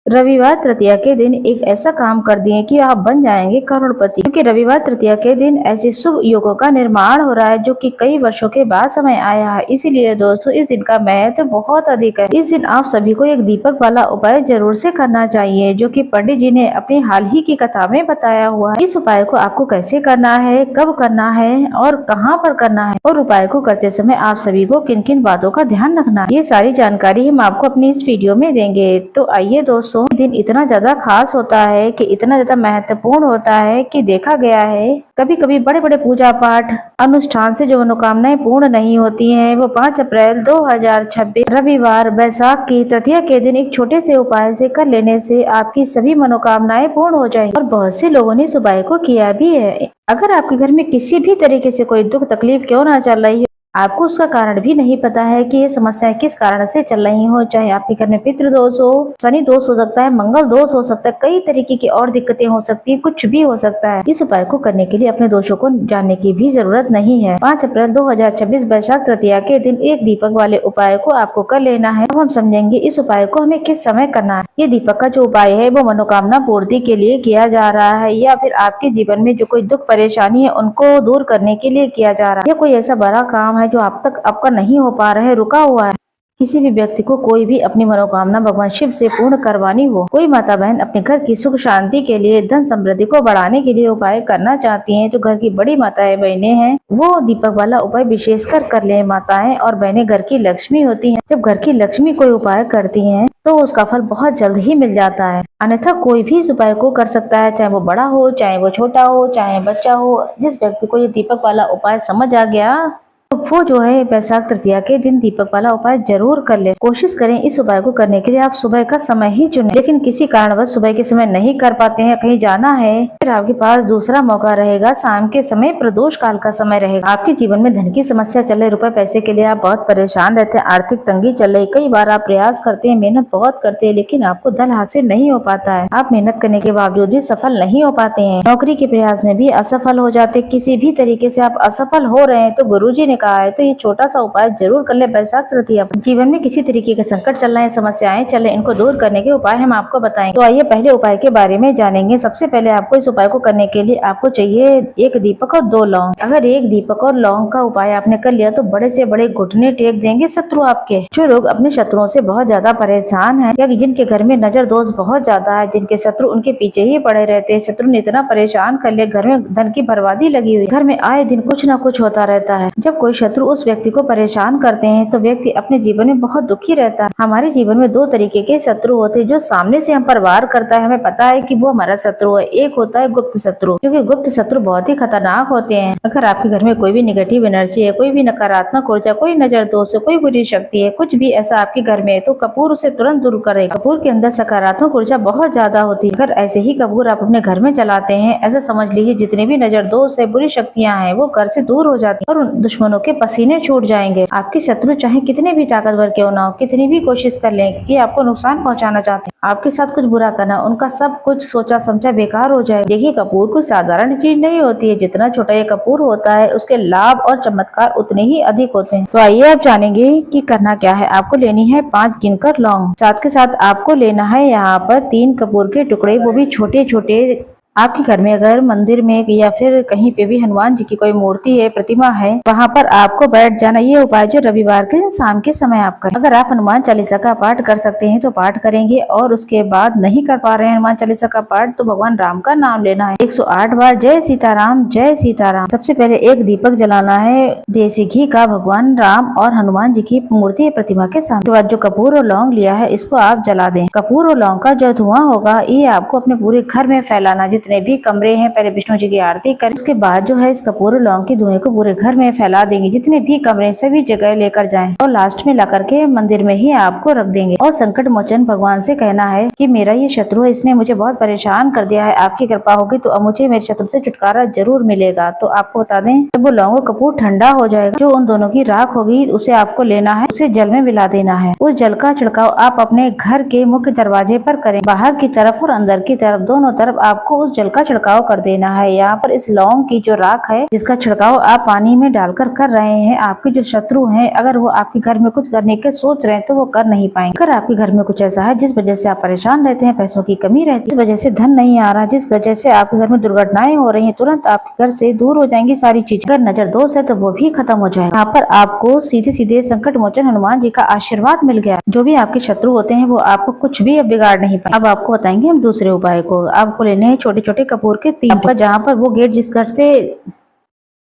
रविवार तृतीया के दिन एक ऐसा काम कर दिए कि आप बन जाएंगे करोड़पति, क्योंकि रविवार तृतीया के दिन ऐसे शुभ योगों का निर्माण हो रहा है जो कि कई वर्षों के बाद समय आया है। इसीलिए दोस्तों इस दिन का महत्व बहुत अधिक है। इस दिन आप सभी को एक दीपक वाला उपाय जरूर से करना चाहिए, जो कि पंडित जी ने अपनी हाल ही की कथा में बताया हुआ है। इस उपाय को आपको कैसे करना है, कब करना है और कहाँ पर करना है, और उपाय को करते समय आप सभी को किन किन बातों का ध्यान रखना है, ये सारी जानकारी हम आपको अपनी इस वीडियो में देंगे। तो आइए दोस्तों, दिन इतना ज्यादा खास होता है कि इतना ज्यादा महत्वपूर्ण होता है कि देखा गया है कभी कभी बड़े बड़े पूजा पाठ अनुष्ठान से जो मनोकामनाएं पूर्ण नहीं होती हैं, वो 5 अप्रैल 2026 रविवार बैसाख की तृतीया के दिन एक छोटे से उपाय से कर लेने से आपकी सभी मनोकामनाएं पूर्ण हो जाएंगी। और बहुत से लोगों ने इस उपाय को किया भी है। अगर आपके घर में किसी भी तरीके से कोई दुख तकलीफ क्यों ना चल रही हो, आपको उसका कारण भी नहीं पता है कि ये समस्याएं किस कारण से चल रही हो, चाहे आपके घर में पितृ दोष हो, शनि दोष हो सकता है, मंगल दोष हो सकता है, कई तरीके की और दिक्कतें हो सकती है, कुछ भी हो सकता है। इस उपाय को करने के लिए अपने दोषों को जानने की भी जरूरत नहीं है। 5 अप्रैल 2026 बैसाख तृतीया के दिन एक दीपक वाले उपाय को आपको कर लेना है। अब हम समझेंगे इस उपाय को हमें किस समय करना है। ये दीपक का जो उपाय है वो मनोकामना पूर्ति के लिए किया जा रहा है, या फिर आपके जीवन में जो कोई दुख परेशानी है उनको दूर करने के लिए किया जा रहा है, या कोई ऐसा बड़ा काम है जो आप तक आपका नहीं हो पा रहा है, रुका हुआ है। किसी भी व्यक्ति को कोई भी अपनी मनोकामना भगवान शिव से पूर्ण करवानी हो, कोई माता बहन अपने घर की सुख शांति के लिए, धन समृद्धि को बढ़ाने के लिए उपाय करना चाहती हैं, जो घर की बड़ी माताएं बहनें हैं वो दीपक वाला उपाय विशेषकर कर ले। माताएं और बहनें घर की लक्ष्मी होती हैं। जब घर की लक्ष्मी कोई उपाय करती हैं तो उसका फल बहुत जल्द ही मिल जाता है। अन्यथा कोई भी इस उपाय को कर सकता है, चाहे वो बड़ा हो, चाहे वो छोटा हो, चाहे बच्चा हो। जिस व्यक्ति को ये दीपक वाला उपाय समझ आ गया तो वो जो है बैसाख तृतीया के दिन दीपक वाला उपाय जरूर कर ले। कोशिश करें इस उपाय को करने के लिए आप सुबह का समय ही चुनें। लेकिन किसी कारणवश सुबह के समय नहीं कर पाते हैं, कहीं जाना है, फिर आपके पास दूसरा मौका रहेगा, शाम के समय प्रदोष काल का समय रहेगा। आपके जीवन में धन की समस्या चल रही, रुपए पैसे के लिए आप बहुत परेशान रहते हैं, आर्थिक तंगी चल रही, कई बार आप प्रयास करते हैं, मेहनत बहुत करते हैं, लेकिन आपको धन हासिल नहीं हो पाता है। आप मेहनत करने के बावजूद भी सफल नहीं हो पाते हैं, नौकरी के प्रयास में भी असफल हो जाते, किसी भी तरीके से आप असफल हो रहे हैं, तो गुरुजी ने कहा है तो ये छोटा सा उपाय जरूर कर ले बैसाख तृतीया। जीवन में किसी तरीके के संकट चल रहे हैं, समस्याएं चल रही, इनको दूर करने के उपाय हम आपको बताएंगे। तो आइए पहले उपाय के बारे में जानेंगे। सबसे पहले आपको इस उपाय को करने के लिए आपको चाहिए एक दीपक और 2 लौंग। अगर एक दीपक और लौंग का उपाय आपने कर लिया तो बड़े से बड़े घुटने टेक देंगे शत्रु आपके। जो लोग अपने शत्रुओं से बहुत ज्यादा परेशान है, या जिनके घर में नजर दोष बहुत ज्यादा है, जिनके शत्रु उनके पीछे ही पड़े रहते हैं, शत्रु ने इतना परेशान कर लिया, घर में धन की बर्बादी लगी हुई, घर में आए दिन कुछ न कुछ होता रहता है। जब कोई शत्रु उस व्यक्ति को परेशान करते हैं तो व्यक्ति अपने जीवन में बहुत दुखी रहता है। हमारे जीवन में 2 तरीके के शत्रु होते हैं। जो सामने से हम पर वार करता है, हमें पता है कि वो हमारा शत्रु है। एक होता है गुप्त शत्रु, क्योंकि गुप्त शत्रु बहुत ही खतरनाक होते हैं। अगर आपके घर में कोई भी नेगेटिव एनर्जी है, कोई भी नकारात्मक ऊर्जा, कोई नजर दोष है, कोई बुरी शक्ति है, कुछ भी ऐसा आपके घर में है, तो कपूर उसे तुरंत दूर करेगा। कपूर के अंदर सकारात्मक ऊर्जा बहुत ज्यादा होती है। अगर ऐसे ही कपूर आप अपने घर में चलाते हैं, ऐसा समझ लीजिए जितने भी नजर दोष है, बुरी शक्तियां हैं, वो घर से दूर हो जाती है और उन दुश्मनों के पसीने छूट जाएंगे। आपके शत्रु चाहे कितने भी ताकतवर क्यों ना हो, कितनी भी कोशिश कर लें कि आपको नुकसान पहुंचाना चाहते हैं, आपके साथ कुछ बुरा करना, उनका सब कुछ सोचा समझा बेकार हो जाए। देखिए कपूर कोई साधारण चीज नहीं होती है। जितना छोटा ये कपूर होता है उसके लाभ और चमत्कार उतने ही अधिक होते हैं। तो आइए आप जानेंगे कि करना क्या है। आपको लेनी है 5 गिनकर लौंग, साथ के साथ आपको लेना है यहाँ पर 3 कपूर के टुकड़े, वो भी छोटे छोटे। आपके घर में अगर मंदिर में या फिर कहीं पे भी हनुमान जी की कोई मूर्ति है, प्रतिमा है, वहाँ पर आपको बैठ जाना। ये उपाय जो रविवार के शाम के समय आप करें। अगर आप हनुमान चालीसा का पाठ कर सकते हैं तो पाठ करेंगे, और उसके बाद नहीं कर पा रहे हैं हनुमान चालीसा का पाठ तो भगवान राम का नाम लेना है 108 बार, जय सीताराम जय सीताराम। सबसे पहले एक दीपक जलाना है देसी घी का भगवान राम और हनुमान जी की मूर्ति प्रतिमा के सामने। बाद जो कपूर और लौंग लिया है इसको आप जला दें। कपूर और लौंग का जो धुआं होगा ये आपको अपने पूरे घर में फैलाना। जितने भी कमरे हैं पहले विष्णु जी की आरती करें, उसके बाद जो है इस कपूर लौंग के धुएं को पूरे घर में फैला देंगे। जितने भी कमरे सभी जगह लेकर जाएं और लास्ट में ला करके मंदिर में ही आपको रख देंगे। और संकट मोचन भगवान से कहना है कि मेरा ये शत्रु है, इसने मुझे बहुत परेशान कर दिया है, आपकी कृपा होगी तो अब मुझे मेरे शत्रु से छुटकारा जरूर मिलेगा। तो आपको बता दें जब वो लौंग कपूर ठंडा हो जाएगा, जो उन दोनों की राख होगी उसे आपको लेना है, उसे जल में मिला देना है। उस जल का छिड़काव आप अपने घर के मुख्य दरवाजे पर करें। बाहर की तरफ और अंदर की तरफ दोनों तरफ आपको उस उस जल का छिड़काव कर देना है। यहाँ पर इस लौंग की जो राख है जिसका छिड़काव आप पानी में डालकर कर रहे हैं, आपके जो शत्रु हैं अगर वो आपके घर में कुछ करने के सोच रहे हैं तो वो कर नहीं पाएंगे। अगर आपके घर में कुछ ऐसा है जिस वजह से आप परेशान रहते हैं, पैसों की कमी रहती है, जिस वजह से धन नहीं आ रहा, जिस वजह से आपके घर में दुर्घटनाएं हो रही है, तुरंत आपके घर से दूर हो जाएंगी सारी चीजें। अगर नजर दोष है तो वो भी खत्म हो जाएगा। यहाँ पर आपको सीधे सीधे संकट मोचन हनुमान जी का आशीर्वाद मिल गया। जो भी आपके शत्रु होते हैं वो आपको कुछ भी अब बिगाड़ नहीं पाए। अब आपको बताएंगे हम दूसरे उपाय को। आपको लेने हैं छोटे छोटे कपूर के 3 जहाँ पर वो गेट जिस घर से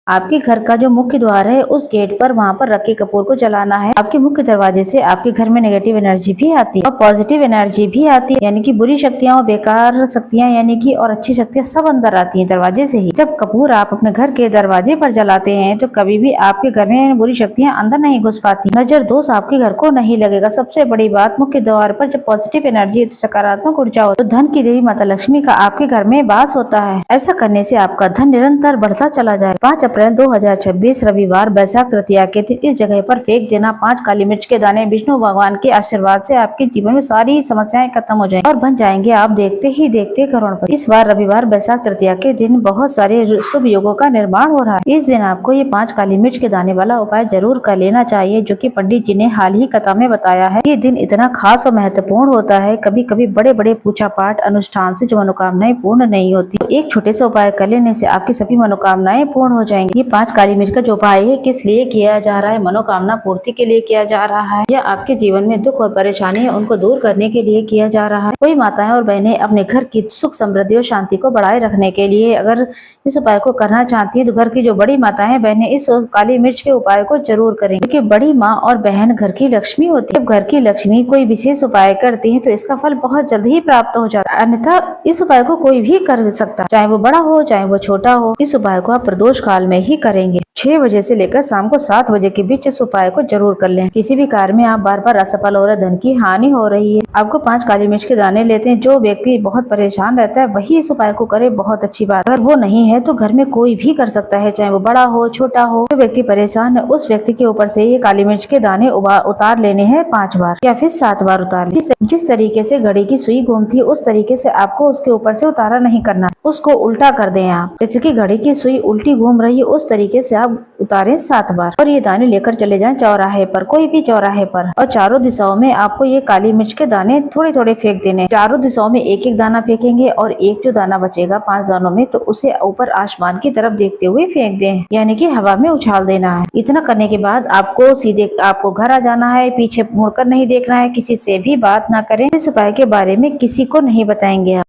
आपके घर का जो मुख्य द्वार है उस गेट पर वहाँ पर रखे कपूर को जलाना है। आपके मुख्य दरवाजे से आपके घर में नेगेटिव एनर्जी भी आती है और पॉजिटिव एनर्जी भी आती है, यानी कि बुरी शक्तियां और बेकार शक्तियां यानी कि और अच्छी शक्तियां सब अंदर आती हैं दरवाजे से ही। जब कपूर आप अपने घर के दरवाजे पर जलाते हैं तो कभी भी आपके घर में बुरी शक्तियां अंदर नहीं घुस पाती, नजर दोष आपके घर को नहीं लगेगा। सबसे बड़ी बात, मुख्य द्वार पर जब पॉजिटिव एनर्जी सकारात्मक ऊर्जा हो तो धन की देवी माता लक्ष्मी का आपके घर में वास होता है। ऐसा करने से आपका धन निरंतर बढ़ता चला जाए। 5 अप्रैल 2026 रविवार बैसाख तृतीया के दिन इस जगह पर फेंक देना 5 काली मिर्च के दाने। विष्णु भगवान के आशीर्वाद से आपके जीवन में सारी समस्याएं खत्म हो जाएंगी और बन जाएंगे आप देखते ही देखते करोड़पति। इस बार रविवार बैसाख तृतीया के दिन बहुत सारे शुभ योगों का निर्माण हो रहा है। इस दिन आपको ये 5 काली मिर्च के दाने वाला उपाय जरूर कर लेना चाहिए, जो कि पंडित जी ने हाल ही कथा में बताया है। ये दिन इतना खास और महत्वपूर्ण होता है, कभी कभी बड़े बड़े पूजा पाठ अनुष्ठान से जो मनोकामनाएं पूर्ण नहीं होती, तो एक छोटे से उपाय कर लेने से आपकी सभी मनोकामनाएं पूर्ण हो जाएंगी। ये 5 काली मिर्च का जो उपाय है किस लिए किया जा रहा है, मनोकामना पूर्ति के लिए किया जा रहा है या आपके जीवन में दुख और परेशानी है उनको दूर करने के लिए किया जा रहा है। कोई माताएं और बहनें अपने घर की सुख समृद्धि और शांति को बढ़ाए रखने के लिए अगर इस उपाय को करना चाहती है तो घर की जो बड़ी माताएं बहनें इस काली मिर्च के उपाय को जरूर करें, क्योंकि बड़ी माँ और बहन घर की लक्ष्मी होती है। जब घर की लक्ष्मी कोई विशेष उपाय करती है तो इसका फल बहुत जल्द ही प्राप्त हो जाता है, अन्यथा इस उपाय को कोई भी कर सकता है, चाहे वो बड़ा हो चाहे वो छोटा हो। इस उपाय को आप प्रदोष काल में ही करेंगे। 6 बजे से लेकर शाम को 7 बजे के बीच इस उपाय को जरूर कर लें। किसी भी कार्य में आप बार बार असफल हो रहे, धन की हानि हो रही है, आपको 5 काली मिर्च के दाने लेते हैं। जो व्यक्ति बहुत परेशान रहता है वही इस उपाय को करे, बहुत अच्छी बात। अगर वो नहीं है तो घर में कोई भी कर सकता है, चाहे वो बड़ा हो छोटा हो। जो व्यक्ति परेशान है उस व्यक्ति के ऊपर से ये काली मिर्च के दाने उतार लेने हैं 5 बार या फिर 7 बार उतार लें। जिस तरीके से घड़ी की सुई घूमती है उस तरीके से आपको उसके ऊपर से उतारा नहीं करना, उसको उल्टा कर दें आप। जैसे कि घड़ी की सुई उल्टी घूम रही है उस तरीके से आप उतारें 7 बार और ये दाने लेकर चले जाएं चौराहे पर, कोई भी चौराहे पर, और चारों दिशाओं में आपको ये काली मिर्च के दाने थोड़े थोड़े फेंक देने। चारों दिशाओं में एक एक दाना फेंकेंगे और एक जो दाना बचेगा 5 दानों में तो उसे ऊपर आसमान की तरफ देखते हुए फेंक दें, यानी कि हवा में उछाल देना है। इतना करने के बाद आपको सीधे आपको घर आ जाना है, पीछे मुड़कर नहीं देखना है, किसी से भी बात ना करें। इस उपाय के बारे में किसी को नहीं बताएंगे आप।